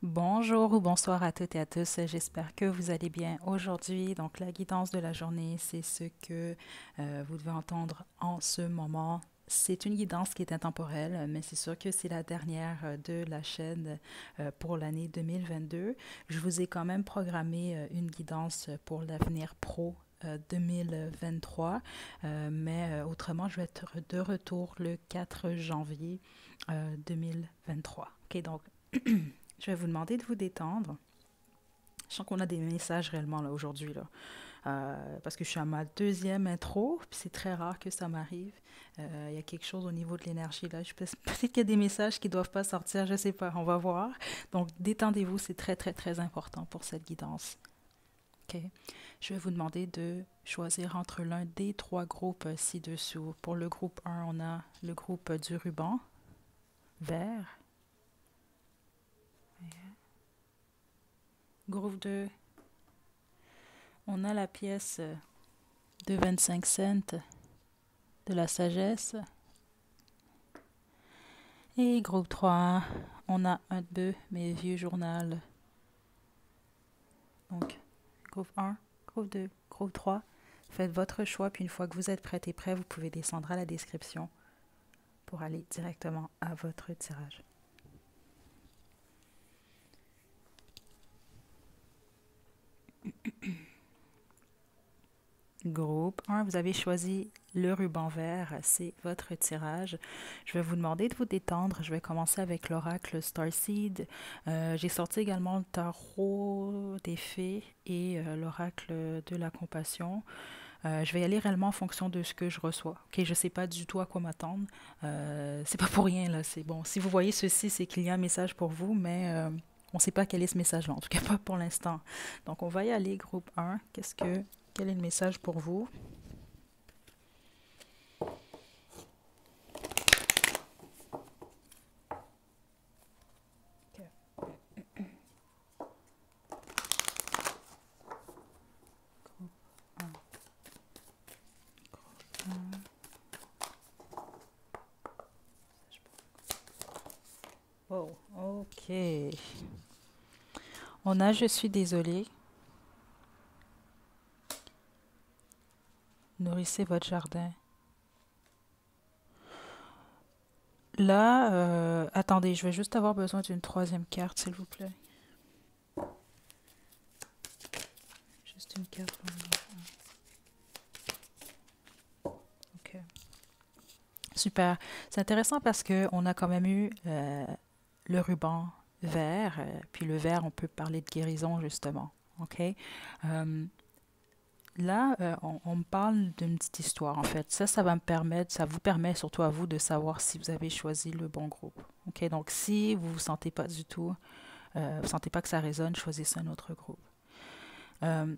Bonjour ou bonsoir à toutes et à tous. J'espère que vous allez bien aujourd'hui. Donc, la guidance de la journée, c'est ce que vous devez entendre en ce moment. C'est une guidance qui est intemporelle, mais c'est sûr que c'est la dernière de la chaîne pour l'année 2022. Je vous ai quand même programmé une guidance pour l'avenir pro 2023, mais autrement, je vais être de retour le 4 janvier 2023. OK, donc je vais vous demander de vous détendre. Je sens qu'on a des messages réellement là aujourd'hui, là. Parce que je suis à ma deuxième intro, puis c'est très rare que ça m'arrive. Il y a quelque chose au niveau de l'énergie là. Peut-être qu'il y a des messages qui ne doivent pas sortir, je ne sais pas, on va voir. Donc détendez-vous, c'est très très très important pour cette guidance. OK. Je vais vous demander de choisir entre l'un des trois groupes ci-dessous. Pour le groupe 1, on a le groupe du ruban vert. Groupe 2, on a la pièce de 25 cents de la sagesse. Et groupe 3, on a un de mes vieux journaux. Donc, groupe 1, groupe 2, groupe 3. Faites votre choix, puis une fois que vous êtes prêt et prêt, vous pouvez descendre à la description pour aller directement à votre tirage. Groupe 1, vous avez choisi le ruban vert, c'est votre tirage. Je vais vous demander de vous détendre. Je vais commencer avec l'oracle Starseed. J'ai sorti également le tarot des fées et l'oracle de la compassion. Je vais y aller réellement en fonction de ce que je reçois. Ok, je ne sais pas du tout à quoi m'attendre. C'est pas pour rien là. C'est bon. Si vous voyez ceci, c'est qu'il y a un message pour vous, mais on ne sait pas quel est ce message-là. En tout cas, pas pour l'instant. Donc, on va y aller. Groupe 1. Quel est le message pour vous? Okay. Groupe 1. Groupe 1. Oh, ok. On a je suis désolée. Nourrissez votre jardin. Là, attendez, je vais juste avoir besoin d'une troisième carte, s'il vous plaît. Juste une carte. Ok. Super. C'est intéressant parce que on a quand même eu le ruban vert, puis le vert, on peut parler de guérison justement. Ok. Là, on me parle d'une petite histoire, en fait. Ça va me permettre, ça vous permet surtout à vous de savoir si vous avez choisi le bon groupe. OK? Donc, si vous ne vous sentez pas du tout, vous ne sentez pas que ça résonne, choisissez un autre groupe.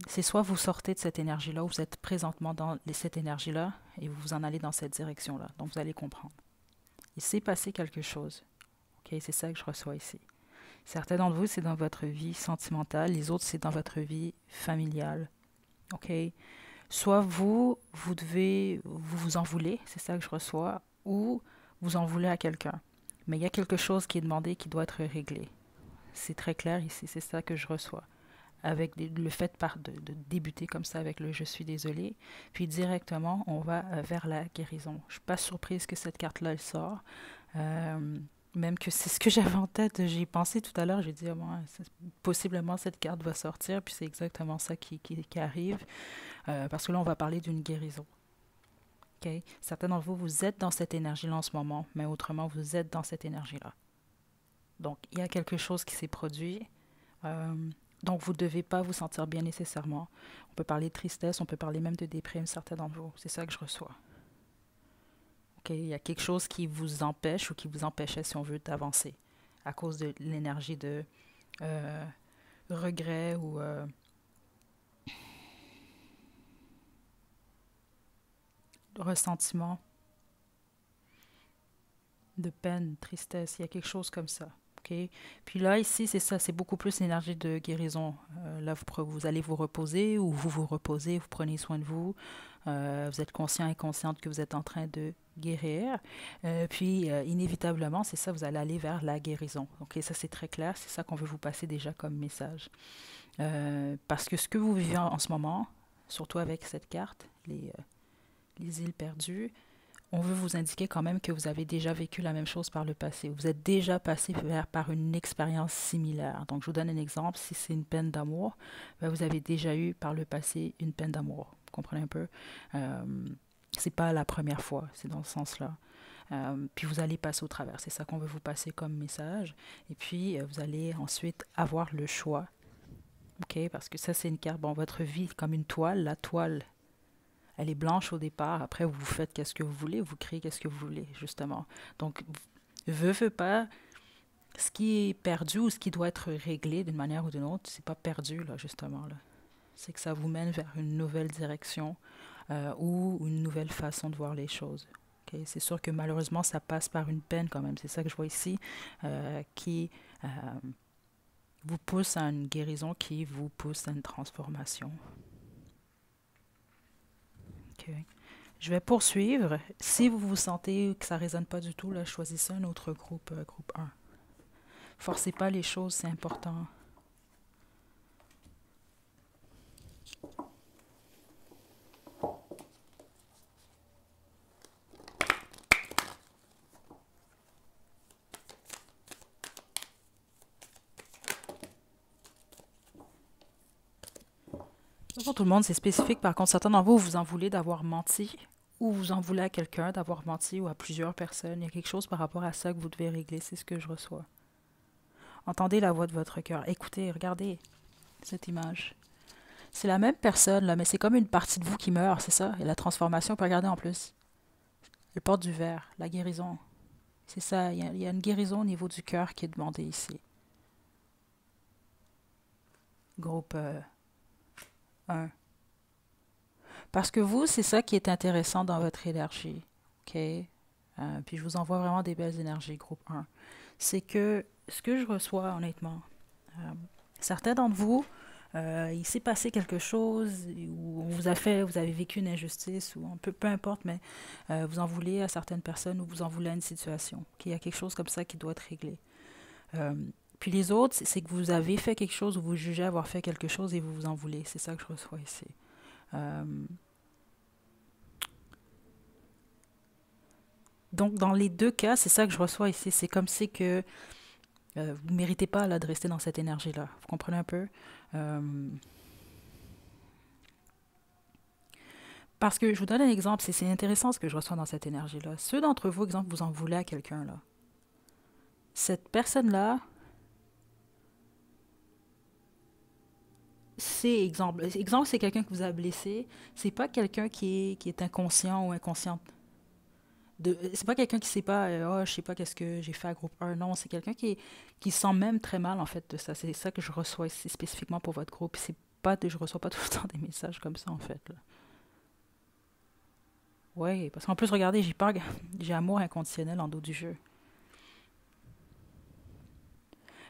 C'est soit vous sortez de cette énergie-là, ou vous êtes présentement dans cette énergie-là, et vous en allez dans cette direction-là. Donc, vous allez comprendre. Il s'est passé quelque chose. OK? C'est ça que je reçois ici. Certains d'entre vous, c'est dans votre vie sentimentale, les autres, c'est dans votre vie familiale. OK? Soit vous devez, vous vous en voulez, c'est ça que je reçois, ou vous en voulez à quelqu'un. Mais il y a quelque chose qui est demandé qui doit être réglé. C'est très clair ici, c'est ça que je reçois. Avec le fait de débuter comme ça avec le je suis désolé, puis directement on va vers la guérison. Je ne suis pas surprise que cette carte-là elle sort. Euh, Même que c'est ce que j'avais en tête, j'y ai pensé tout à l'heure, j'ai dit, possiblement cette carte va sortir, puis c'est exactement ça qui arrive. Parce que là, on va parler d'une guérison. Okay? Certains d'entre vous, vous êtes dans cette énergie-là en ce moment, mais autrement, vous êtes dans cette énergie-là. Donc, il y a quelque chose qui s'est produit. Euh, donc, vous ne devez pas vous sentir bien nécessairement. On peut parler de tristesse, on peut parler même de déprime, certains d'entre vous. C'est ça que je reçois. Okay? Il y a quelque chose qui vous empêche ou qui vous empêchait, si on veut, d'avancer à cause de l'énergie de euh, regret ou ressentiment, de peine, tristesse. Il y a quelque chose comme ça. OK? Puis là, ici, c'est ça, c'est beaucoup plus l'énergie de guérison. Là, vous allez vous reposer ou vous vous reposez, vous prenez soin de vous. Vous êtes conscient et consciente que vous êtes en train de guérir. Puis, inévitablement, c'est ça, vous allez aller vers la guérison. OK? Ça, c'est très clair. C'est ça qu'on veut vous passer déjà comme message. Parce que ce que vous vivez en ce moment, surtout avec cette carte, les îles perdues, on veut vous indiquer quand même que vous avez déjà vécu la même chose par le passé. Vous êtes déjà passé par une expérience similaire. Donc, je vous donne un exemple. Si c'est une peine d'amour, ben, vous avez déjà eu par le passé une peine d'amour. Vous comprenez un peu? C'est pas la première fois, c'est dans ce sens-là. Puis vous allez passer au travers. C'est ça qu'on veut vous passer comme message. Et puis, vous allez ensuite avoir le choix. OK? Parce que ça, c'est une carte. Bon, votre vie, comme une toile. La toile, elle est blanche au départ. Après, vous faites qu'est-ce que vous voulez. Vous créez qu'est-ce que vous voulez, justement. Donc, veut pas, ce qui est perdu ou ce qui doit être réglé d'une manière ou d'une autre, c'est pas perdu, là, justement. Là. C'est que ça vous mène vers une nouvelle direction ou une nouvelle façon de voir les choses. Okay? C'est sûr que malheureusement, ça passe par une peine quand même. C'est ça que je vois ici, qui vous pousse à une guérison, qui vous pousse à une transformation. Okay. Je vais poursuivre. Si vous vous sentez que ça ne résonne pas du tout, là, choisissez un autre groupe, groupe 1. Forcez pas les choses, c'est important. Pour tout le monde, c'est spécifique. Par contre, certains d'entre vous, vous en voulez d'avoir menti ou vous en voulez à quelqu'un d'avoir menti ou à plusieurs personnes. Il y a quelque chose par rapport à ça que vous devez régler. C'est ce que je reçois. Entendez la voix de votre cœur. Écoutez, regardez cette image. C'est la même personne, là, mais c'est comme une partie de vous qui meurt, c'est ça? Et la transformation, on peut regarder en plus. Le porte du verre, la guérison. C'est ça, il y a une guérison au niveau du cœur qui est demandée ici. Groupe 1. Parce que vous, c'est ça qui est intéressant dans votre énergie. OK? Puis je vous envoie vraiment des belles énergies, groupe 1. C'est que ce que je reçois, honnêtement, certains d'entre vous, il s'est passé quelque chose où on vous a fait, vous avez vécu une injustice, ou peu importe, mais vous en voulez à certaines personnes ou vous en voulez à une situation. Okay? Il y a quelque chose comme ça qui doit être réglé. Puis les autres, c'est que vous avez fait quelque chose ou vous jugez avoir fait quelque chose et vous vous en voulez. C'est ça que je reçois ici. Donc, dans les deux cas, c'est ça que je reçois ici. C'est comme si que vous ne méritez pas là, de rester dans cette énergie-là. Vous comprenez un peu? Parce que je vous donne un exemple, c'est intéressant ce que je reçois dans cette énergie-là. Ceux d'entre vous, exemple, vous en voulez à quelqu'un, là. Cette personne-là, exemple, c'est quelqu'un que vous a blessé. C'est pas quelqu'un qui est inconscient ou inconsciente. C'est pas quelqu'un qui sait pas, je sais pas qu'est-ce que j'ai fait à groupe 1. Non, c'est quelqu'un qui se sent même très mal, en fait, de ça. C'est ça que je reçois ici, spécifiquement pour votre groupe. Je reçois pas tout le temps des messages comme ça, en fait, là. Oui, parce qu'en plus, regardez, j'ai amour inconditionnel en dos du jeu.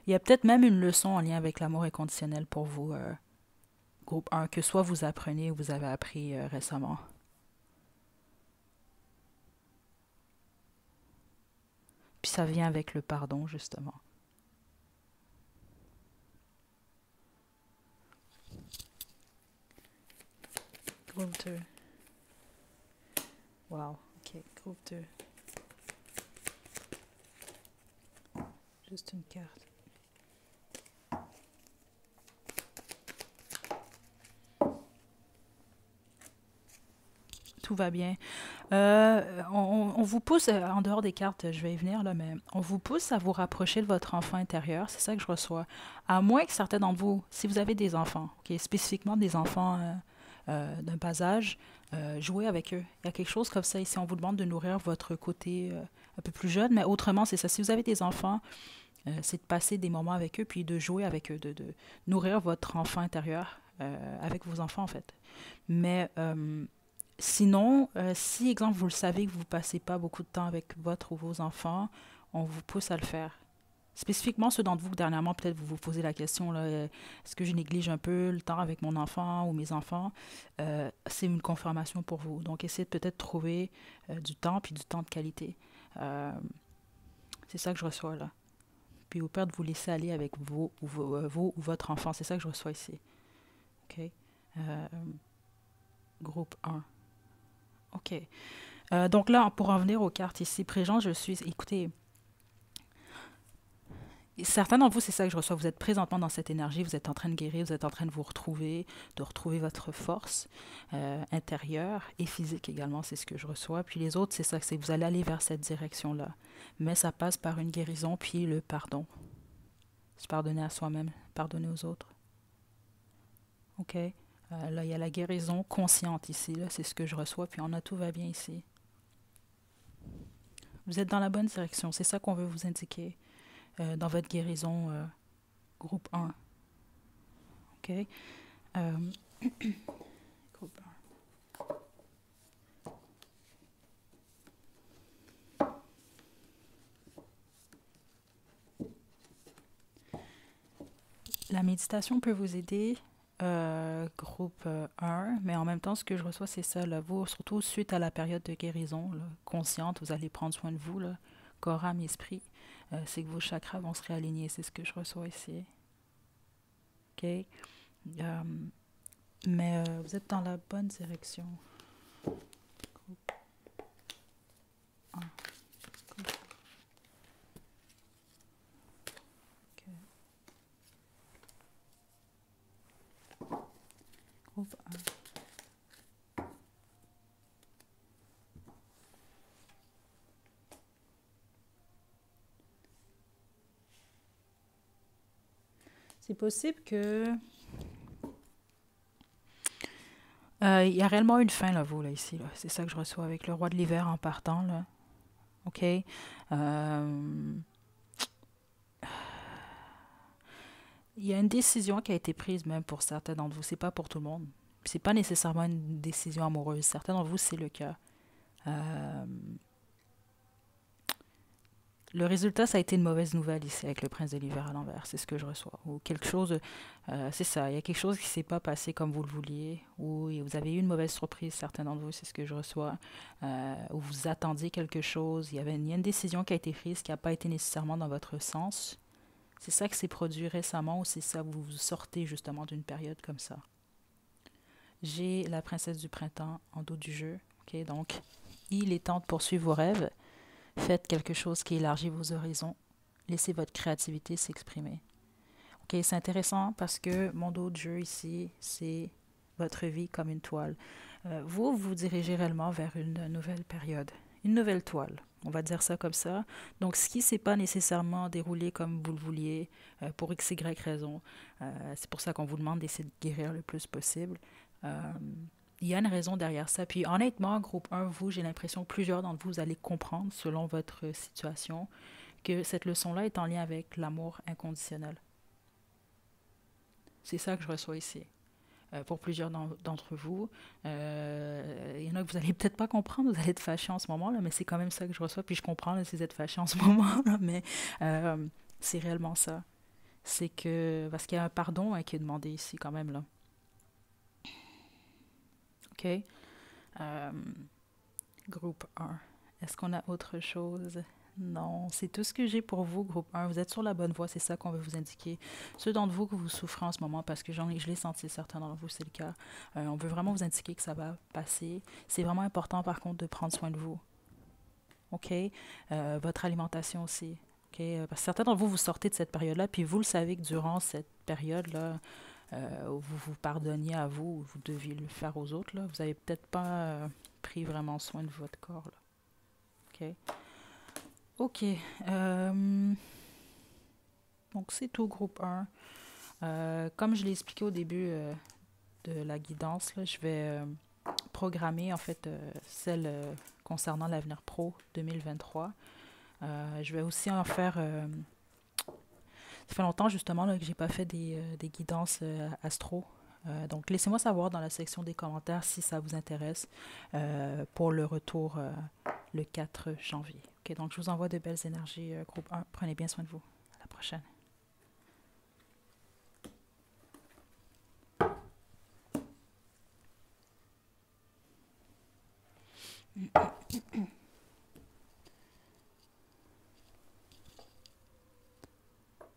Il y a peut-être même une leçon en lien avec l'amour inconditionnel pour vous, groupe 1, que soit vous apprenez ou vous avez appris récemment. Puis ça vient avec le pardon, justement. Groupe 2. Wow, ok, groupe 2. Juste une carte. Tout va bien. On vous pousse, en dehors des cartes, je vais y venir là, mais on vous pousse à vous rapprocher de votre enfant intérieur. C'est ça que je reçois. À moins que certains d'entre vous, si vous avez des enfants, okay, spécifiquement des enfants d'un bas âge, jouez avec eux. Il y a quelque chose comme ça ici. On vous demande de nourrir votre côté un peu plus jeune, mais autrement, c'est ça. Si vous avez des enfants, c'est de passer des moments avec eux, puis de jouer avec eux, de nourrir votre enfant intérieur avec vos enfants, en fait. Mais sinon, si, exemple, vous le savez que vous ne passez pas beaucoup de temps avec votre ou vos enfants, on vous pousse à le faire. Spécifiquement ceux d'entre vous que dernièrement, peut-être vous vous posez la question, là, est-ce que je néglige un peu le temps avec mon enfant ou mes enfants? C'est une confirmation pour vous. Donc, essayez de peut-être trouver du temps, puis du temps de qualité. Euh, c'est ça que je reçois là. Puis au pire de vous laisser aller avec vous ou votre enfant. C'est ça que je reçois ici. OK? Euh, groupe 1. OK. Donc là, pour en venir aux cartes ici, Préjean, je suis... Écoutez, certains d'entre vous, c'est ça que je reçois. Vous êtes présentement dans cette énergie, vous êtes en train de guérir, vous êtes en train de retrouver votre force intérieure et physique également, c'est ce que je reçois. Puis les autres, c'est ça, c'est que vous allez aller vers cette direction-là. Mais ça passe par une guérison, puis le pardon. Se pardonner à soi-même, pardonner aux autres. OK? Là, il y a la guérison consciente ici, là, c'est ce que je reçois, puis tout va bien ici. Vous êtes dans la bonne direction, c'est ça qu'on veut vous indiquer dans votre guérison groupe 1. OK? Euh, groupe 1. La méditation peut vous aider, groupe 1, mais en même temps, ce que je reçois, c'est ça, là, vous, surtout suite à la période de guérison là, consciente, vous allez prendre soin de vous, là, corps, âme, esprit, c'est que vos chakras vont se réaligner, c'est ce que je reçois ici. OK? Mais vous êtes dans la bonne direction. Groupe 1. OK. Groupe 1. C'est possible que il y a réellement une fin, là, vous, là, ici. Là. C'est ça que je reçois avec le roi de l'hiver en partant, là. OK? Il y a une décision qui a été prise même pour certains d'entre vous. C'est pas pour tout le monde. C'est pas nécessairement une décision amoureuse. Certains d'entre vous, c'est le cas. Euh, Le résultat, ça a été une mauvaise nouvelle ici avec le prince de l'hiver à l'envers. C'est ce que je reçois. Ou quelque chose, c'est ça. Il y a quelque chose qui ne s'est pas passé comme vous le vouliez. Ou vous avez eu une mauvaise surprise, certains d'entre vous, c'est ce que je reçois. Ou vous attendiez quelque chose. Il y a une décision qui a été prise qui n'a pas été nécessairement dans votre sens. C'est ça qui s'est produit récemment ou c'est ça, vous sortez justement d'une période comme ça. J'ai la princesse du printemps en dos du jeu. Ok, donc, il est temps de poursuivre vos rêves. Faites quelque chose qui élargit vos horizons. Laissez votre créativité s'exprimer. Ok, c'est intéressant parce que mon dos de jeu ici, c'est votre vie comme une toile. Vous vous dirigez réellement vers une nouvelle période, une nouvelle toile. On va dire ça comme ça. Donc, ce qui ne s'est pas nécessairement déroulé comme vous le vouliez, pour x, y raison, c'est pour ça qu'on vous demande d'essayer de guérir le plus possible. Il y a une raison derrière ça. Puis honnêtement, groupe 1, vous, j'ai l'impression que plusieurs d'entre vous, allez comprendre, selon votre situation, que cette leçon-là est en lien avec l'amour inconditionnel. C'est ça que je reçois ici. Pour plusieurs d'entre vous, il y en a que vous allez peut-être pas comprendre, vous allez être fâchés en ce moment, là, mais c'est quand même ça que je reçois. Puis je comprends là, si vous êtes fâchés en ce moment, là, mais c'est réellement ça. C'est que, parce qu'il y a un pardon qui est demandé ici quand même, là. OK? Euh, groupe 1. Est-ce qu'on a autre chose? Non, c'est tout ce que j'ai pour vous, groupe 1. Vous êtes sur la bonne voie, c'est ça qu'on veut vous indiquer. Ceux d'entre vous que vous souffrez en ce moment, parce que je l'ai senti, certains d'entre vous, c'est le cas. On veut vraiment vous indiquer que ça va passer. C'est vraiment important, par contre, de prendre soin de vous. OK? Votre alimentation aussi. OK? Parce que certains d'entre vous, vous sortez de cette période-là, puis vous le savez que durant cette période-là, où vous vous pardonniez à vous, vous deviez le faire aux autres, là, vous n'avez peut-être pas pris vraiment soin de votre corps. Là. OK? OK. Donc, c'est tout, groupe 1. Comme je l'ai expliqué au début de la guidance, là, je vais programmer, en fait, celle concernant l'avenir pro 2023. Je vais aussi en faire... ça fait longtemps, justement, là, que j'ai pas fait des guidances astro. Donc, laissez-moi savoir dans la section des commentaires si ça vous intéresse pour le retour le 4 janvier. OK, donc, je vous envoie de belles énergies, groupe 1. Prenez bien soin de vous. À la prochaine. prochaine.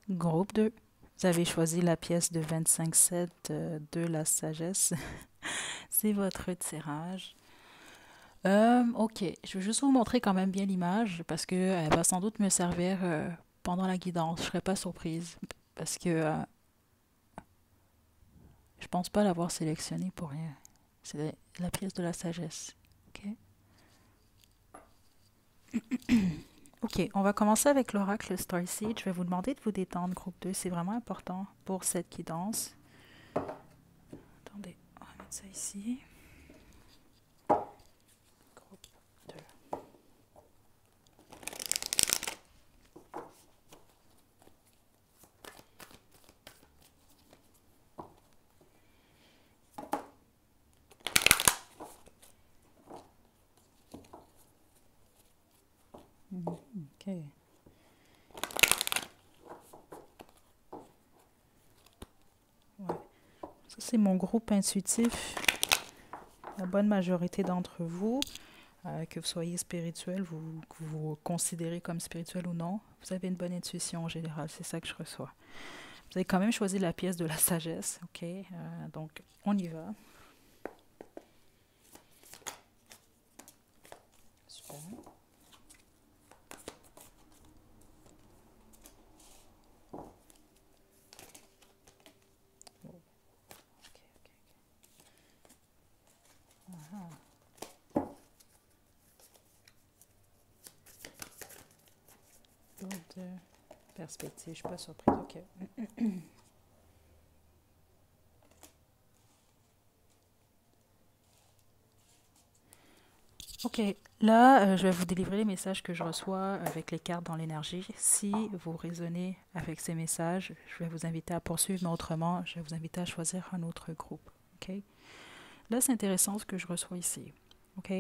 Groupe 2. Vous avez choisi la pièce de 25-7 de la sagesse. C'est votre tirage. Ok, je vais juste vous montrer quand même bien l'image parce que elle va sans doute me servir pendant la guidance. Je serais pas surprise parce que je pense pas l'avoir sélectionnée pour rien. C'est la pièce de la sagesse. Ok. Ok, on va commencer avec l'oracle Starseed. Je vais vous demander de vous détendre, groupe 2. C'est vraiment important pour cette guidance. Attendez, on va mettre ça ici. Groupe 2. Ok. Ouais. Ça, c'est mon groupe intuitif. La bonne majorité d'entre vous, que vous soyez spirituel, que vous considérez comme spirituel ou non, vous avez une bonne intuition en général. C'est ça que je reçois. Vous avez quand même choisi la pièce de la sagesse. Ok. Donc, on y va. Super. Oh, ok. Ah. D'autres perspectives, je ne suis pas surprise. Ok. Ok, là, je vais vous délivrer les messages que je reçois avec les cartes dans l'énergie. Si vous résonnez avec ces messages, je vais vous inviter à poursuivre, mais autrement, je vais vous inviter à choisir un autre groupe. Ok? Là, c'est intéressant ce que je reçois ici. Ok?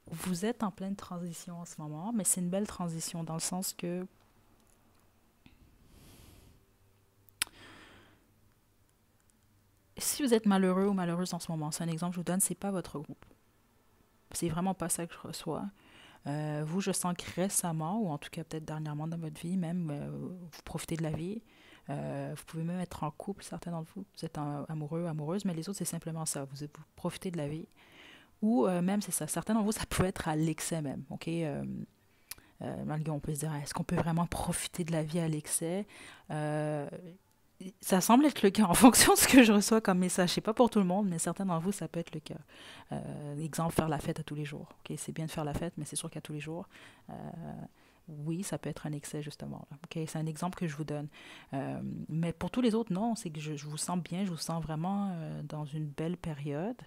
Vous êtes en pleine transition en ce moment, mais c'est une belle transition dans le sens que si vous êtes malheureux ou malheureuse en ce moment, c'est un exemple que je vous donne, c'est pas votre groupe. C'est vraiment pas ça que je reçois. Vous, je sens que récemment, ou en tout cas peut-être dernièrement dans votre vie, même, vous profitez de la vie. Vous pouvez même être en couple, certains d'entre vous. Vous êtes amoureux, amoureuse, mais les autres, c'est simplement ça. Vous profitez de la vie. Ou même, c'est ça. Certains d'entre vous, ça peut être à l'excès même. OK? Malgré, on peut se dire, est-ce qu'on peut vraiment profiter de la vie à l'excès? Euh, Ça semble être le cas en fonction de ce que je reçois comme message. C'est pas pour tout le monde, mais certains d'entre vous, ça peut être le cas. Exemple, faire la fête à tous les jours. Ok, c'est bien de faire la fête, mais c'est sûr qu'à tous les jours, euh, oui, ça peut être un excès, justement. Là. Ok, c'est un exemple que je vous donne. Mais pour tous les autres, non, c'est que je vous sens bien, je vous sens vraiment dans une belle période.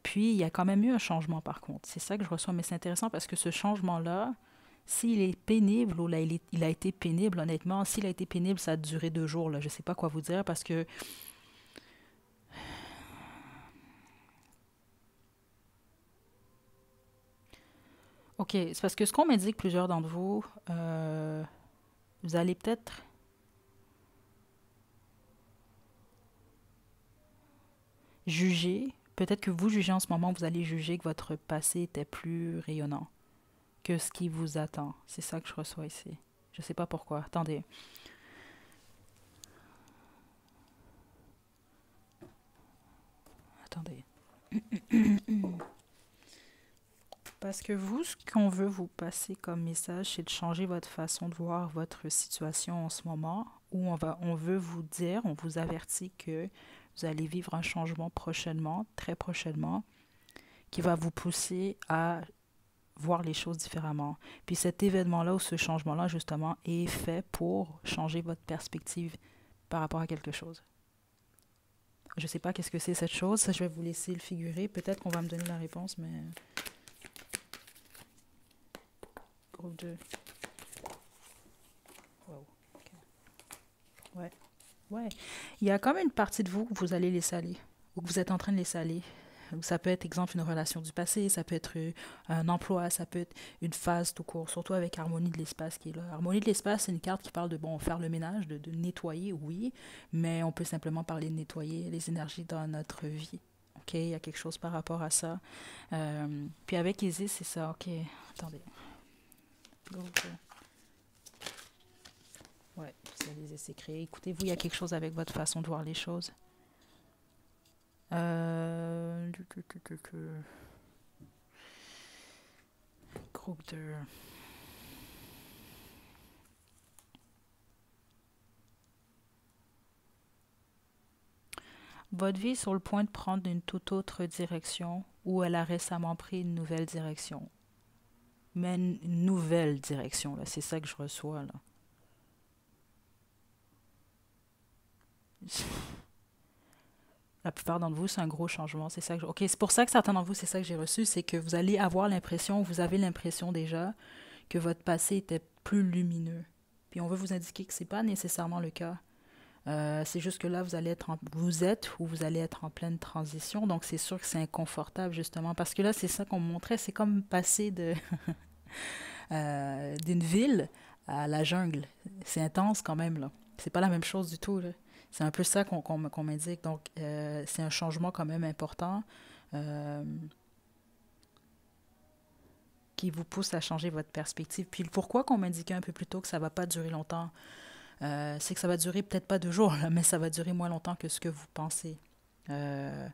Puis, il y a quand même eu un changement, par contre. C'est ça que je reçois, mais c'est intéressant parce que ce changement-là, s'il est pénible ou là, il a été pénible, honnêtement, s'il a été pénible, ça a duré 2 jours. Là. Je ne sais pas quoi vous dire parce que, ok, c'est parce que ce qu'on m'indique, plusieurs d'entre vous, vous allez peut-être juger, peut-être que vous jugez en ce moment, vous allez juger que votre passé était plus rayonnant que ce qui vous attend. C'est ça que je reçois ici. Je ne sais pas pourquoi. Attendez. Attendez. Parce que vous, ce qu'on veut vous passer comme message, c'est de changer votre façon de voir votre situation en ce moment, où on veut vous dire, on vous avertit que vous allez vivre un changement prochainement, très prochainement, qui va vous pousser à voir les choses différemment. Puis cet événement-là ou ce changement-là, justement, est fait pour changer votre perspective par rapport à quelque chose. Je ne sais pas qu'est-ce que c'est cette chose, ça je vais vous laisser le figurer. Peut-être qu'on va me donner la réponse, mais... Groupe 2. Wow. Ok. Ouais. Ouais. Il y a comme une partie de vous que vous allez laisser aller, ou que vous êtes en train de laisser aller. Ça peut être, exemple, une relation du passé, ça peut être un emploi, ça peut être une phase tout court, surtout avec Harmonie de l'espace qui est là. Harmonie de l'espace, c'est une carte qui parle de, bon, faire le ménage, de nettoyer, oui, mais on peut simplement parler de nettoyer les énergies dans notre vie. OK, il y a quelque chose par rapport à ça. Puis avec Isis, c'est ça. OK, attendez. Go, go. Ouais, visualiser, c'est créer. Écoutez-vous, il y a quelque chose avec votre façon de voir les choses. Euh... Groupe de... Votre vie est sur le point de prendre une toute autre direction ou elle a récemment pris une nouvelle direction. Mais une nouvelle direction, là, c'est ça que je reçois, là. La plupart d'entre vous, c'est un gros changement. C'est ça que OK, c'est pour ça que certains d'entre vous, c'est ça que j'ai reçu, c'est que vous allez avoir l'impression, vous avez l'impression déjà que votre passé était plus lumineux. Puis on veut vous indiquer que c'est pas nécessairement le cas. C'est juste que là, vous êtes ou vous allez être en pleine transition. Donc, c'est sûr que c'est inconfortable, justement. Parce que là, c'est ça qu'on me montrait. C'est comme passer d'une ville à la jungle. C'est intense quand même, là. C'est pas la même chose du tout, là. C'est un peu ça qu'on m'indique. Donc, c'est un changement quand même important euh, qui vous pousse à changer votre perspective. Puis, pourquoi qu'on m'indiquait un peu plus tôt que ça va pas durer longtemps? C'est que ça va durer peut-être pas 2 jours, là, mais ça va durer moins longtemps que ce que vous pensez. Euh,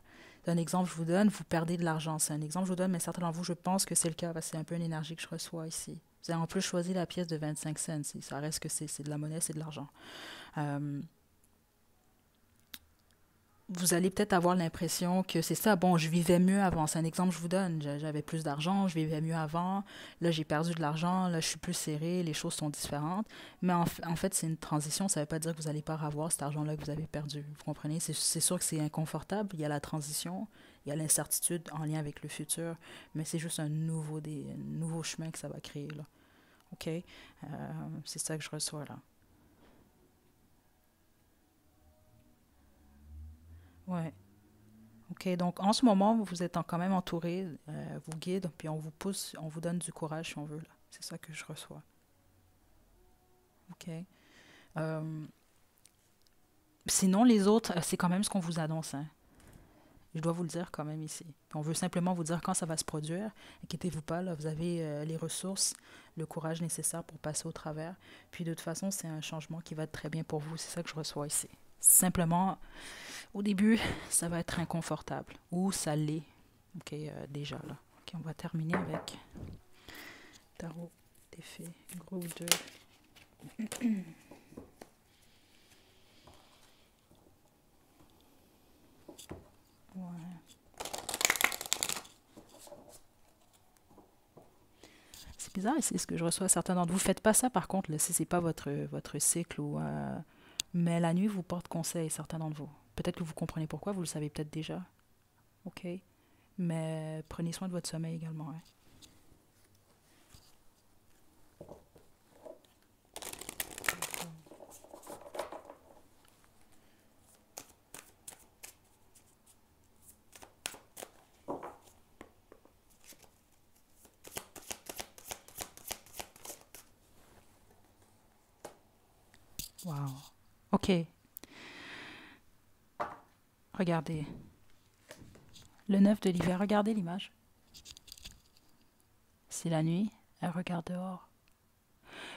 un exemple, je vous donne, vous perdez de l'argent. C'est un exemple, je vous donne, mais certains d'entre vous, je pense que c'est le cas, parce que c'est un peu une énergie que je reçois ici. Vous avez en plus choisi la pièce de 25 cents. Ça reste que c'est de la monnaie, c'est de l'argent. Euh, vous allez peut-être avoir l'impression que c'est ça, bon, je vivais mieux avant. C'est un exemple que je vous donne. J'avais plus d'argent, je vivais mieux avant. Là, j'ai perdu de l'argent, là, je suis plus serré, les choses sont différentes. Mais en fait, c'est une transition. Ça ne veut pas dire que vous n'allez pas revoir cet argent-là que vous avez perdu. Vous comprenez? C'est sûr que c'est inconfortable. Il y a la transition, il y a l'incertitude en lien avec le futur, mais c'est juste un nouveau chemin que ça va créer, là. OK? C'est ça que je reçois, là. Ouais. OK, donc en ce moment, vous êtes quand même entouré, vous guide, puis on vous pousse, on vous donne du courage si on veut, là. C'est ça que je reçois. OK. Euh, Sinon, les autres, c'est quand même ce qu'on vous annonce, hein. Je dois vous le dire quand même ici. Puis on veut simplement vous dire quand ça va se produire. Inquiétez-vous pas, là, vous avez les ressources, le courage nécessaire pour passer au travers. Puis de toute façon, c'est un changement qui va être très bien pour vous. C'est ça que je reçois ici. Simplement, au début, ça va être inconfortable. Ou ça l'est. OK, déjà là. OK, on va terminer avec tarot des fées, groupe de... Ouais. C'est bizarre ici ce que je reçois. Certains d'entre vous, faites pas ça par contre, là, si c'est pas votre cycle ou... mais la nuit vous porte conseil, certains d'entre vous. Peut-être que vous comprenez pourquoi, vous le savez peut-être déjà. OK? Mais prenez soin de votre sommeil également, hein. Wow. OK. Regardez. Le 9 de l'hiver, regardez l'image. C'est la nuit, elle regarde dehors.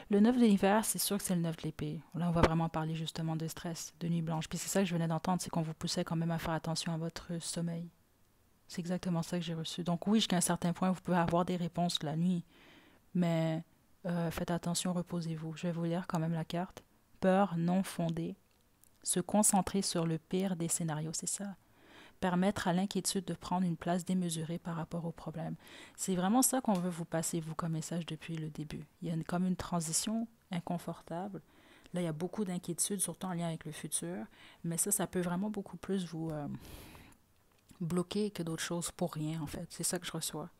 Le 9 de l'hiver, c'est sûr que c'est le 9 de l'épée. Là, on va vraiment parler justement de stress, de nuit blanche. Puis c'est ça que je venais d'entendre, c'est qu'on vous poussait quand même à faire attention à votre sommeil. C'est exactement ça que j'ai reçu. Donc oui, jusqu'à un certain point, vous pouvez avoir des réponses la nuit, mais faites attention, reposez-vous. Je vais vous lire quand même la carte. Peur non fondée. Se concentrer sur le pire des scénarios, c'est ça. Permettre à l'inquiétude de prendre une place démesurée par rapport au problème. C'est vraiment ça qu'on veut vous passer, vous, comme message depuis le début. Il y a comme une transition inconfortable. Là, il y a beaucoup d'inquiétudes, surtout en lien avec le futur, mais ça peut vraiment beaucoup plus vous bloquer que d'autres choses pour rien, en fait. C'est ça que je reçois.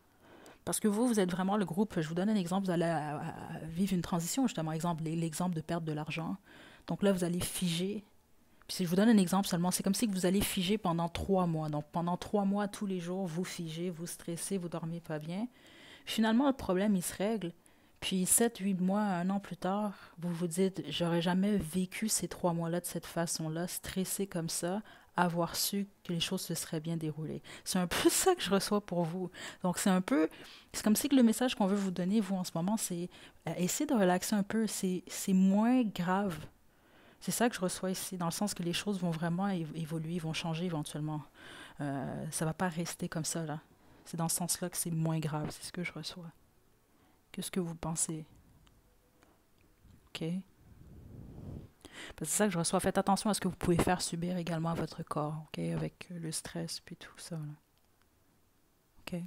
Parce que vous êtes vraiment le groupe, je vous donne un exemple, vous allez vivre une transition, justement, exemple, l'exemple de perdre de l'argent. Donc là, vous allez figer, Si je vous donne un exemple seulement, c'est comme si vous allez figer pendant 3 mois. Donc pendant 3 mois, tous les jours, vous figez, vous stressez, vous dormez pas bien. Finalement, le problème, il se règle. Puis 7, 8 mois, 1 an plus tard, vous vous dites, j'aurais jamais vécu ces 3 mois-là de cette façon-là, stressé comme ça, avoir su que les choses se seraient bien déroulées. C'est un peu ça que je reçois pour vous. Donc c'est comme si que le message qu'on veut vous donner, vous, en ce moment, c'est essayez de relaxer un peu. C'est moins grave. C'est ça que je reçois ici, dans le sens que les choses vont vraiment évoluer, vont changer éventuellement. Ça va pas rester comme ça, là. C'est dans ce sens-là que c'est moins grave, c'est ce que je reçois. Qu'est-ce que vous pensez? OK? Parce que c'est ça que je reçois. Faites attention à ce que vous pouvez faire subir également à votre corps, OK? Avec le stress puis tout ça, là. OK?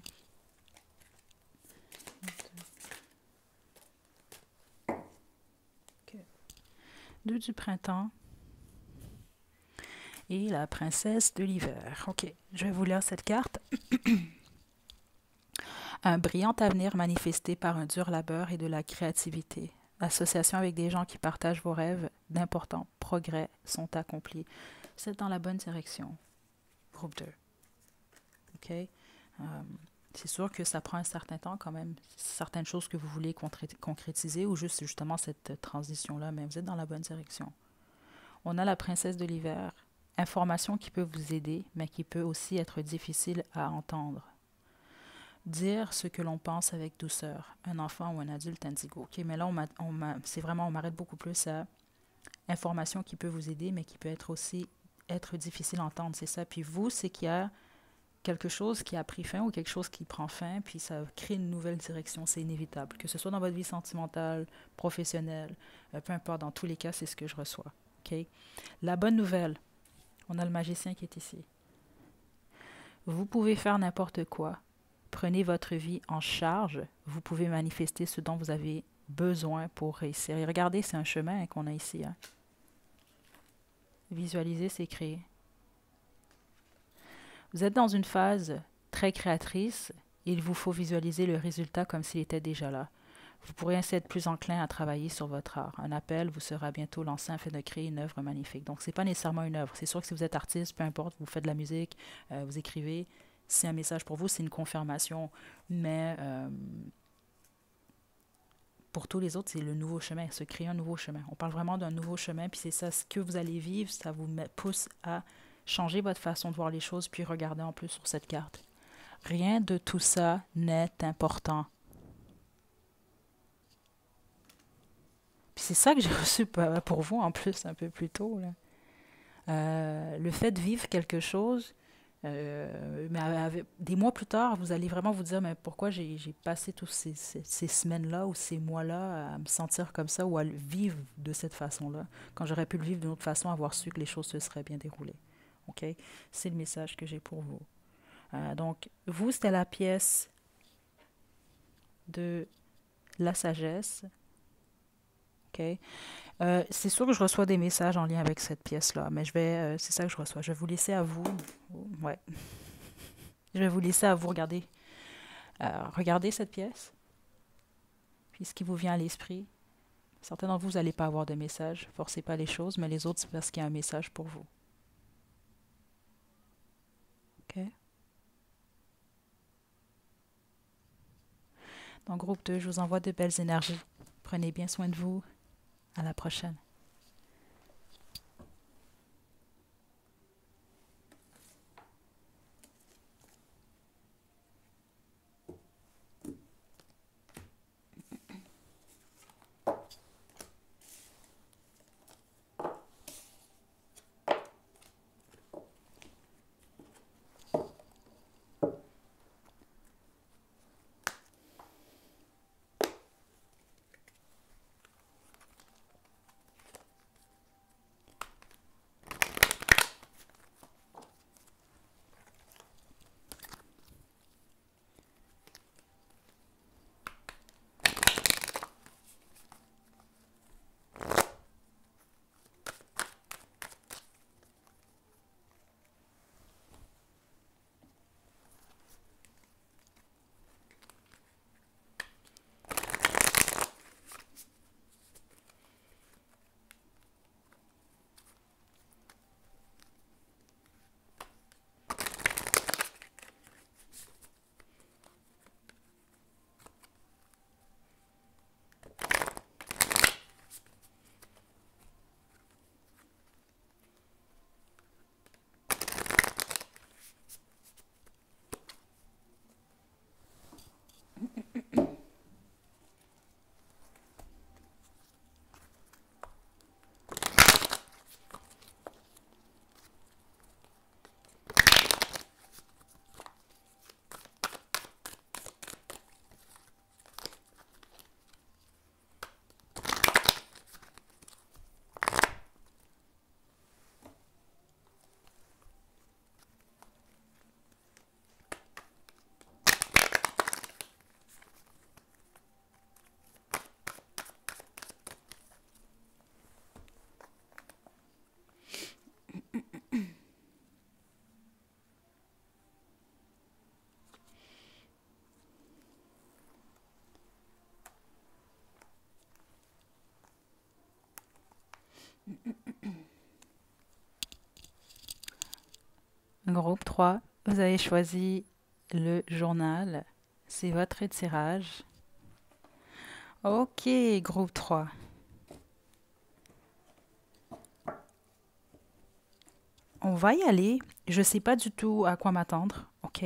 OK. 2 du printemps et la princesse de l'hiver. OK, je vais vous lire cette carte. Un brillant avenir manifesté par un dur labeur et de la créativité. Association avec des gens qui partagent vos rêves, d'importants progrès sont accomplis. C'est dans la bonne direction. Groupe 2. OK? C'est sûr que ça prend un certain temps quand même. Certaines choses que vous voulez concrétiser ou juste justement cette transition-là, mais vous êtes dans la bonne direction. On a la princesse de l'hiver. Information qui peut vous aider, mais qui peut aussi être difficile à entendre. Dire ce que l'on pense avec douceur. Un enfant ou un adulte indigo. OK, mais là, c'est vraiment, on m'arrête beaucoup plus à information qui peut vous aider, mais qui peut être aussi être difficile à entendre. C'est ça. Puis vous, c'est qu'il y a quelque chose qui a pris fin ou quelque chose qui prend fin, puis ça crée une nouvelle direction. C'est inévitable. Que ce soit dans votre vie sentimentale, professionnelle, peu importe, dans tous les cas, c'est ce que je reçois. OK? La bonne nouvelle, on a le magicien qui est ici. Vous pouvez faire n'importe quoi. Prenez votre vie en charge. Vous pouvez manifester ce dont vous avez besoin pour réussir. Et regardez, c'est un chemin qu'on a ici. Hein. Visualiser, c'est créer. Vous êtes dans une phase très créatrice. Il vous faut visualiser le résultat comme s'il était déjà là. Vous pourrez ainsi être plus enclin à travailler sur votre art. Un appel vous sera bientôt lancé afin de créer une œuvre magnifique. Donc, ce n'est pas nécessairement une œuvre. C'est sûr que si vous êtes artiste, peu importe, vous faites de la musique, vous écrivez, c'est un message pour vous, c'est une confirmation. Mais pour tous les autres, c'est le nouveau chemin, se créer un nouveau chemin. On parle vraiment d'un nouveau chemin, puis c'est ça, ce que vous allez vivre, ça vous pousse à changer votre façon de voir les choses, puis regarder en plus sur cette carte. Rien de tout ça n'est important. Puis c'est ça que j'ai reçu pour vous en plus un peu plus tôt. Là. Le fait de vivre quelque chose, mais des mois plus tard, vous allez vraiment vous dire, mais pourquoi j'ai passé toutes ces semaines-là ou ces mois-là à me sentir comme ça ou à le vivre de cette façon-là, quand j'aurais pu le vivre d'une autre façon, avoir su que les choses se seraient bien déroulées. OK? C'est le message que j'ai pour vous. Donc, vous, c'était la pièce de la sagesse. OK? C'est sûr que je reçois des messages en lien avec cette pièce-là, mais c'est ça que je reçois. Je vais vous laisser à vous. Ouais. Je vais vous laisser à vous regarder. Regardez cette pièce. Puis ce qui vous vient à l'esprit. Certains d'entre vous, vous n'allez pas avoir de message. Forcez pas les choses, mais les autres, c'est parce qu'il y a un message pour vous. OK? Donc, groupe 2, je vous envoie de belles énergies. Prenez bien soin de vous. À la prochaine. Groupe 3, vous avez choisi le journal. C'est votre tirage. Ok, groupe 3. On va y aller. Je ne sais pas du tout à quoi m'attendre. OK,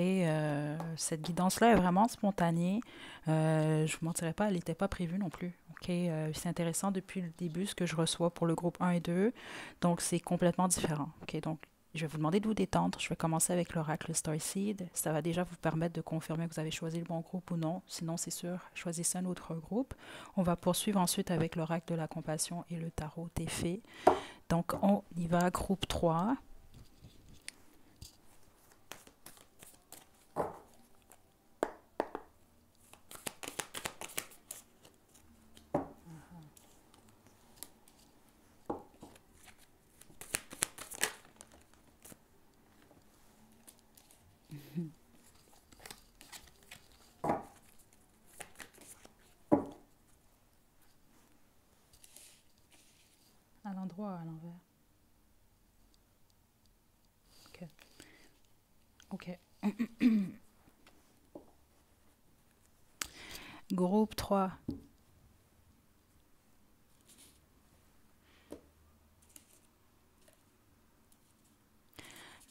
cette guidance-là est vraiment spontanée. Je ne vous mentirais pas, elle n'était pas prévue non plus. OK, c'est intéressant depuis le début ce que je reçois pour le groupe 1 et 2. Donc, c'est complètement différent. OK, donc, je vais vous demander de vous détendre. Je vais commencer avec l'oracle Starseed. Ça va déjà vous permettre de confirmer que vous avez choisi le bon groupe ou non. Sinon, c'est sûr, choisissez un autre groupe. On va poursuivre ensuite avec l'oracle de la compassion et le tarot des fées. Donc, on y va, groupe 3. À l'endroit, à l'envers. OK. OK. Groupe 3.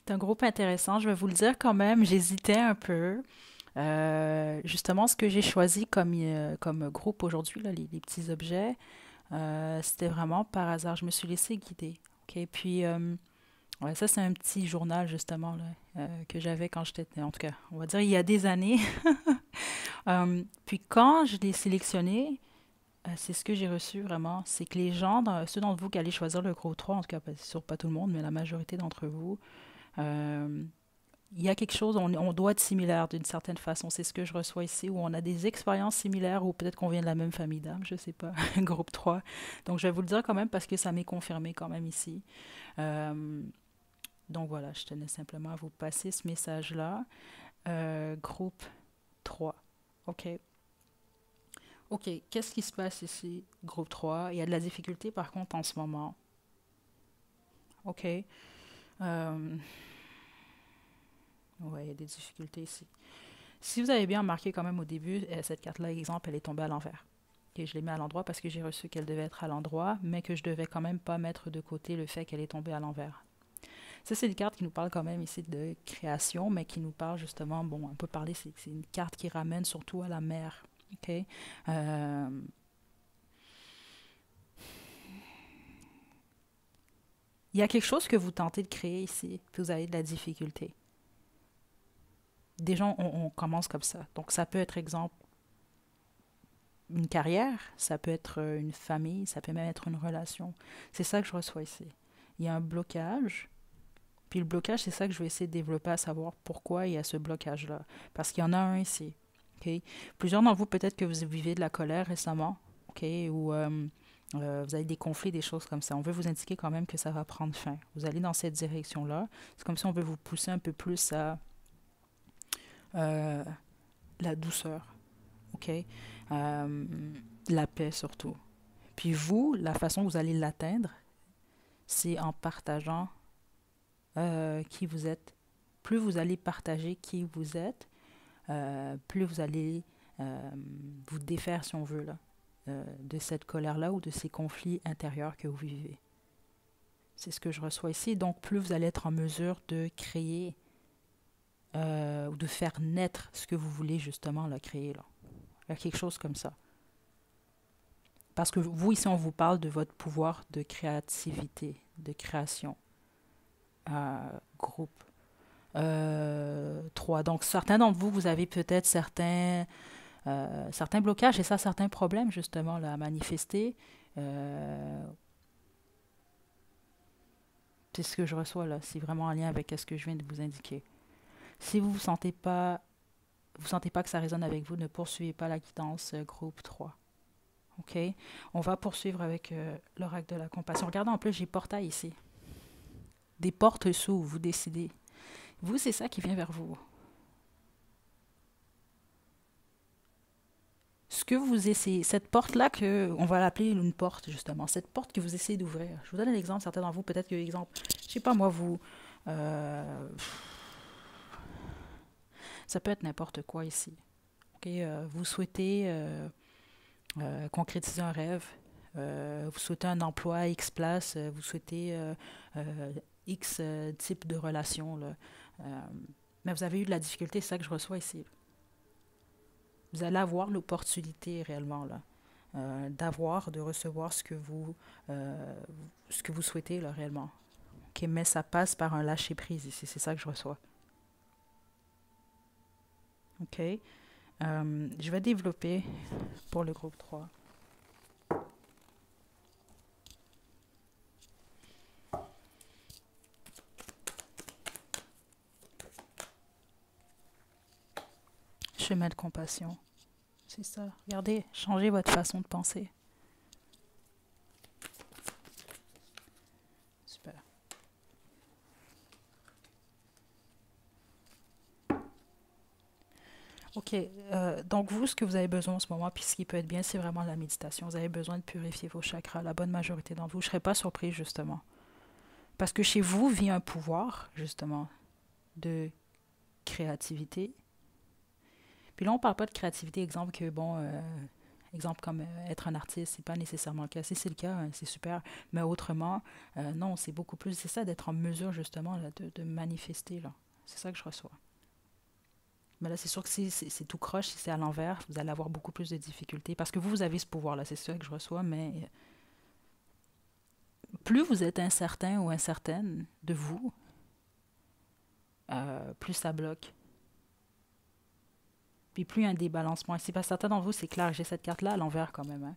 C'est un groupe intéressant, je vais vous le dire quand même, j'hésitais un peu. Justement, ce que j'ai choisi comme groupe aujourd'hui, là, les petits objets, c'était vraiment par hasard. Je me suis laissée guider. OK? Puis, ouais, ça, c'est un petit journal, justement, là, que j'avais quand j'étais, en tout cas, on va dire il y a des années. Puis, quand je l'ai sélectionné, c'est ce que j'ai reçu vraiment. C'est que les gens, ceux d'entre vous qui allez choisir le gros 3, en tout cas, c'est sûr pas tout le monde, mais la majorité d'entre vous, euh, il y a quelque chose, on doit être similaire d'une certaine façon. C'est ce que je reçois ici, où on a des expériences similaires, ou peut-être qu'on vient de la même famille d'âmes, je sais pas, groupe 3. Donc, je vais vous le dire quand même parce que ça m'est confirmé quand même ici. Euh, donc, voilà, je tenais simplement à vous passer ce message-là. Groupe 3. OK. OK, qu'est-ce qui se passe ici, groupe 3? Il y a de la difficulté par contre en ce moment. OK. Ouais, il y a des difficultés ici. Si vous avez bien remarqué quand même au début, cette carte-là, exemple, elle est tombée à l'envers. Et je l'ai mis à l'endroit parce que j'ai reçu qu'elle devait être à l'endroit, mais que je devais quand même pas mettre de côté le fait qu'elle est tombée à l'envers. Ça, c'est une carte qui nous parle quand même ici de création, mais qui nous parle justement, bon, on peut parler, c'est une carte qui ramène surtout à la mer. OK? Euh, il y a quelque chose que vous tentez de créer ici, puis vous avez de la difficulté. Déjà, on commence comme ça. Donc, ça peut être, exemple, une carrière, ça peut être une famille, ça peut même être une relation. C'est ça que je reçois ici. Il y a un blocage, puis le blocage, c'est ça que je vais essayer de développer, à savoir pourquoi il y a ce blocage-là. Parce qu'il y en a un ici. OK? Plusieurs d'entre vous, peut-être que vous vivez de la colère récemment, OK? Ou vous avez des conflits, des choses comme ça. On veut vous indiquer quand même que ça va prendre fin. Vous allez dans cette direction-là. C'est comme si on veut vous pousser un peu plus à euh, la douceur, OK? La paix surtout. Puis vous, la façon que vous allez l'atteindre, c'est en partageant qui vous êtes. Plus vous allez partager qui vous êtes, plus vous allez vous défaire, si on veut, là, de cette colère-là ou de ces conflits intérieurs que vous vivez. C'est ce que je reçois ici. Donc, plus vous allez être en mesure de créer ou de faire naître ce que vous voulez justement là, créer. Là. Il y a quelque chose comme ça. Parce que vous, ici, on vous parle de votre pouvoir de créativité, de création. Groupe 3. Donc, certains d'entre vous, vous avez peut-être certains blocages et ça, certains problèmes, justement, là, à manifester. C'est ce que je reçois, là. C'est vraiment en lien avec ce que je viens de vous indiquer. Si vous ne sentez pas que ça résonne avec vous, ne poursuivez pas la guidance groupe 3. OK? On va poursuivre avec l'oracle de la compassion. Regardez, en plus, j'ai portail ici. Des portes s'ouvrent, vous décidez. Vous, c'est ça qui vient vers vous. ce que vous essayez, cette porte-là, on va l'appeler une porte, justement, cette porte que vous essayez d'ouvrir. Je vous donne un exemple, certains d'entre vous, peut-être que, exemple, je sais pas moi, euh, ça peut être n'importe quoi ici. Ok, vous souhaitez concrétiser un rêve, vous souhaitez un emploi à X place, vous souhaitez X type de relation, là. Euh, mais vous avez eu de la difficulté, c'est ça que je reçois ici. Vous allez avoir l'opportunité réellement, là, de recevoir ce que vous souhaitez, là, réellement. Ok, mais ça passe par un lâcher-prise ici, c'est ça que je reçois. Ok. Je vais développer pour le groupe 3. Chemin de compassion. C'est ça. Regardez, changez votre façon de penser. Super. Ok, donc vous, ce que vous avez besoin en ce moment, puis ce qui peut être bien, c'est vraiment la méditation. Vous avez besoin de purifier vos chakras. La bonne majorité d'entre vous, je ne serais pas surprise, justement. Parce que chez vous vit un pouvoir, justement, de créativité. Puis là, on ne parle pas de créativité, exemple que, bon, exemple comme être un artiste, c'est pas nécessairement le cas. Si c'est le cas, c'est super. Mais autrement, non, c'est beaucoup plus, c'est ça, d'être en mesure, justement, là, de manifester, là. C'est ça que je reçois. Mais là, c'est sûr que si c'est tout croche, si c'est à l'envers, vous allez avoir beaucoup plus de difficultés. Parce que vous avez ce pouvoir-là, c'est ça que je reçois, mais plus vous êtes incertain ou incertaine de vous, plus ça bloque. Puis plus il y a un débalancement ici. Parce que certains d'entre vous, c'est clair, j'ai cette carte-là à l'envers quand même. Hein.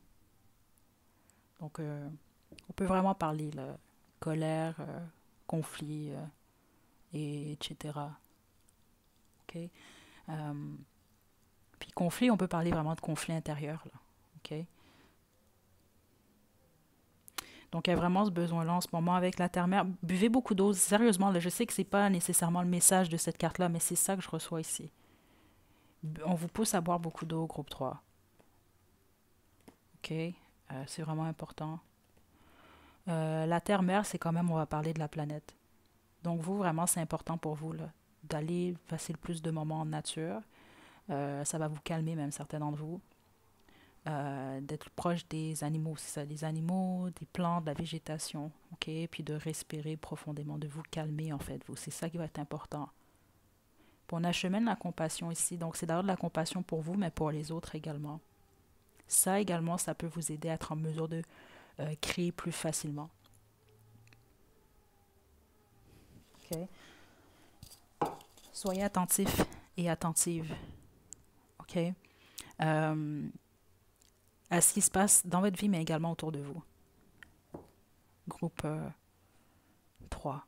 Donc, on peut vraiment parler, là, colère, conflit, etc. OK? Euh, Puis conflit, on peut parler vraiment de conflit intérieur, là. OK? Donc, il y a vraiment ce besoin-là en ce moment avec la terre-mère. Buvez beaucoup d'eau. Sérieusement, là, je sais que c'est pas nécessairement le message de cette carte-là, mais c'est ça que je reçois ici. On vous pousse à boire beaucoup d'eau, groupe 3. OK? C'est vraiment important. La terre-mère, c'est quand même, on va parler de la planète. Donc, vous, vraiment, c'est important pour vous, là, d'aller passer le plus de moments en nature. Ça va vous calmer, même certains d'entre vous. D'être proche des animaux, c'est ça, des animaux, des plantes, de la végétation, ok? Puis de respirer profondément, de vous calmer, en fait, vous. C'est ça qui va être important. Puis on achemine la compassion ici. Donc, c'est d'ailleurs de la compassion pour vous, mais pour les autres également. Ça également, ça peut vous aider à être en mesure de créer plus facilement. OK? Soyez attentifs et attentives. OK? À ce qui se passe dans votre vie, mais également autour de vous. Groupe 3.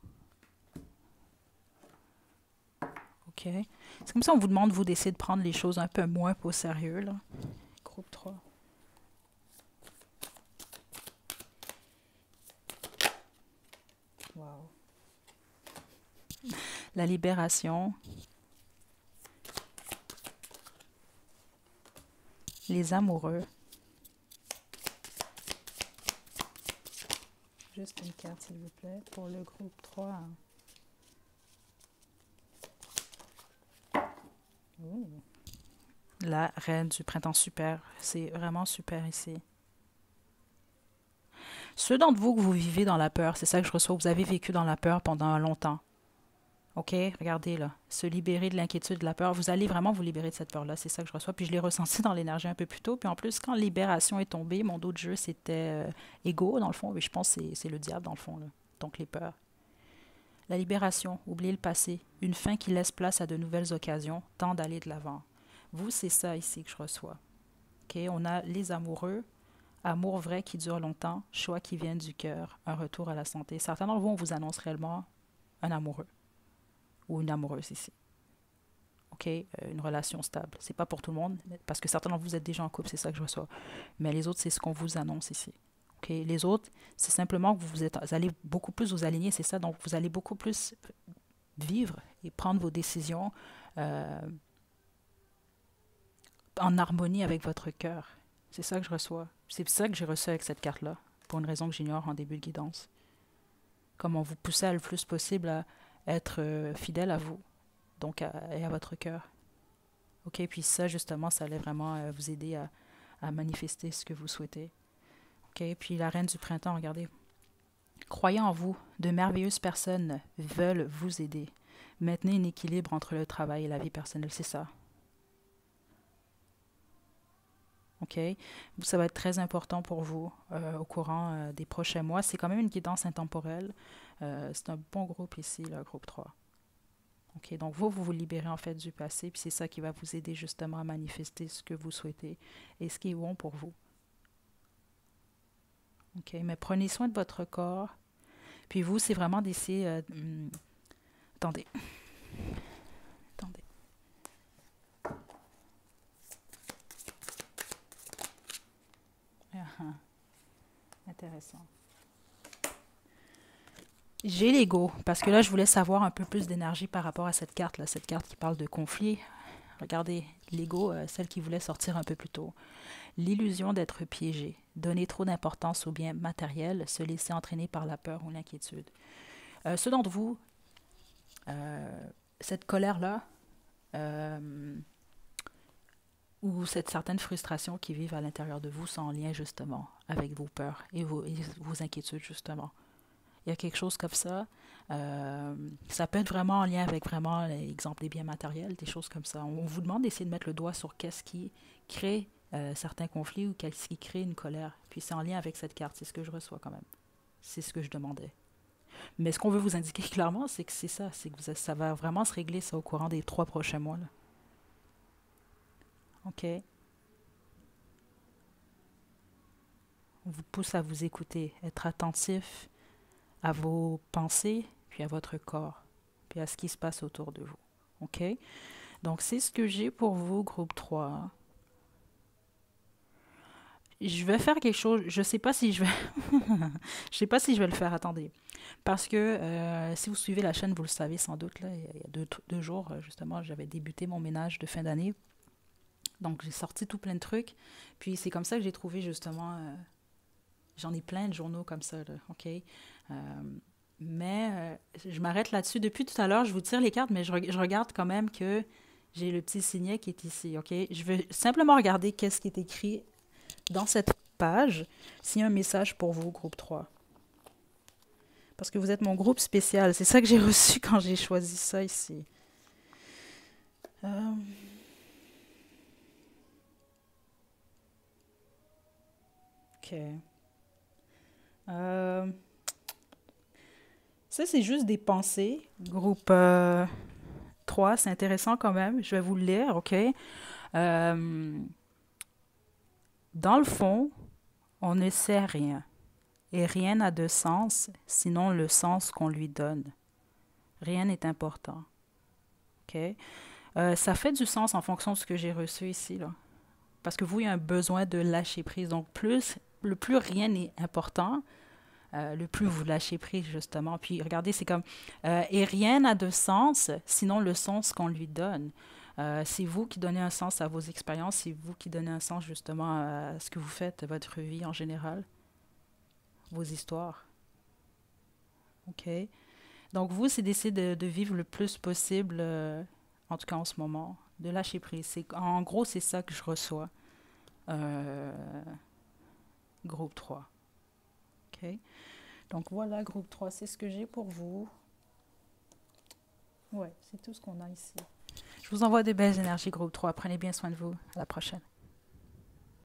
OK? C'est comme ça on vous demande, vous, d'essayer de prendre les choses un peu moins au sérieux, là. Groupe 3. Wow. La libération. Les amoureux. Juste une carte, s'il vous plaît, pour le groupe 3. Ouh. La reine du printemps, super. C'est vraiment super ici. Ceux d'entre vous que vous vivez dans la peur, c'est ça que je reçois, vous avez vécu dans la peur pendant longtemps. OK? Regardez là. Se libérer de l'inquiétude, de la peur. Vous allez vraiment vous libérer de cette peur-là. C'est ça que je reçois. Puis je l'ai ressenti dans l'énergie un peu plus tôt. Puis en plus, quand libération est tombée, mon dos de jeu, c'était égo, dans le fond. Mais je pense que c'est le diable, dans le fond. Là. Donc les peurs. La libération, oublier le passé. Une fin qui laisse place à de nouvelles occasions. Temps d'aller de l'avant. Vous, c'est ça ici que je reçois. OK? On a les amoureux. Amour vrai qui dure longtemps. Choix qui viennent du cœur. Un retour à la santé. Certains d'entre vous, on vous annonce réellement un amoureux. Ou une amoureuse ici. OK? Une relation stable. C'est pas pour tout le monde, parce que certains d'entre vous êtes déjà en couple, c'est ça que je reçois. Mais les autres, c'est ce qu'on vous annonce ici. OK? Les autres, c'est simplement que vous allez beaucoup plus vous aligner, c'est ça. Donc, vous allez beaucoup plus vivre et prendre vos décisions en harmonie avec votre cœur. C'est ça que je reçois. C'est ça que j'ai reçu avec cette carte-là, pour une raison que j'ignore en début de guidance. Comment vous poussez le plus possible à être fidèle à vous, donc et à votre cœur. OK, puis ça, justement, ça allait vraiment vous aider à manifester ce que vous souhaitez. OK, puis la reine du printemps, regardez. Croyez en vous, de merveilleuses personnes veulent vous aider. Maintenez un équilibre entre le travail et la vie personnelle, c'est ça. OK? Ça va être très important pour vous au courant des prochains mois. C'est quand même une guidance intemporelle. C'est un bon groupe ici, le groupe 3. OK? Donc, vous vous libérez en fait du passé, puis c'est ça qui va vous aider justement à manifester ce que vous souhaitez et ce qui est bon pour vous. OK? Mais prenez soin de votre corps. Puis vous, c'est vraiment d'essayer... attendez. Attendez. Intéressant. J'ai l'ego, parce que là, je voulais savoir un peu plus d'énergie par rapport à cette carte-là, cette carte qui parle de conflit. Regardez, l'ego, celle qui voulait sortir un peu plus tôt. L'illusion d'être piégé, donner trop d'importance aux biens matériels, se laisser entraîner par la peur ou l'inquiétude. Ceux d'entre vous, cette colère-là, ou cette certaine frustration qui vivent à l'intérieur de vous sont en lien justement avec vos peurs et vos inquiétudes justement. Il y a quelque chose comme ça. Ça peut être vraiment en lien avec vraiment l'exemple des biens matériels, des choses comme ça. On vous demande d'essayer de mettre le doigt sur qu'est-ce qui crée certains conflits ou qu'est-ce qui crée une colère. Puis c'est en lien avec cette carte, c'est ce que je reçois quand même. C'est ce que je demandais. Mais ce qu'on veut vous indiquer clairement, c'est que c'est que ça va vraiment se régler ça au courant des 3 prochains mois. Là. OK? On vous pousse à vous écouter, être attentif à vos pensées, puis à votre corps, puis à ce qui se passe autour de vous. OK? Donc, c'est ce que j'ai pour vous, groupe 3. Je vais faire quelque chose, je sais pas si je vais je sais pas si je vais le faire, attendez. Parce que si vous suivez la chaîne, vous le savez sans doute, là, il y a deux jours, justement, j'avais débuté mon ménage de fin d'année. Donc, j'ai sorti tout plein de trucs. Puis, c'est comme ça que j'ai trouvé, justement, j'en ai plein de journaux comme ça, là, OK? Mais je m'arrête là-dessus. Depuis tout à l'heure, je vous tire les cartes, mais je regarde quand même que j'ai le petit signet qui est ici, OK? Je vais simplement regarder qu'est-ce qui est écrit dans cette page, s'il y a un message pour vous, groupe 3. Parce que vous êtes mon groupe spécial. C'est ça que j'ai reçu quand j'ai choisi ça ici. OK. Ça, c'est juste des pensées. Groupe 3, c'est intéressant quand même. Je vais vous le lire, OK? Dans le fond, on ne sait rien. Et rien n'a de sens, sinon le sens qu'on lui donne. Rien n'est important. OK? Ça fait du sens en fonction de ce que j'ai reçu ici, là. Parce que vous, il y a un besoin de lâcher prise. Donc, le plus rien n'est important, le plus vous lâchez prise, justement. Puis, regardez, c'est comme... et rien n'a de sens, sinon le sens qu'on lui donne. C'est vous qui donnez un sens à vos expériences, c'est vous qui donnez un sens, justement, à ce que vous faites, votre vie en général, vos histoires. OK? Donc, vous, c'est d'essayer de vivre le plus possible, en tout cas en ce moment, de lâcher prise. En gros, c'est ça que je reçois. Groupe 3. OK? Donc, voilà, groupe 3, c'est ce que j'ai pour vous. Ouais, c'est tout ce qu'on a ici. Je vous envoie de belles énergies, groupe 3. Prenez bien soin de vous. À la prochaine.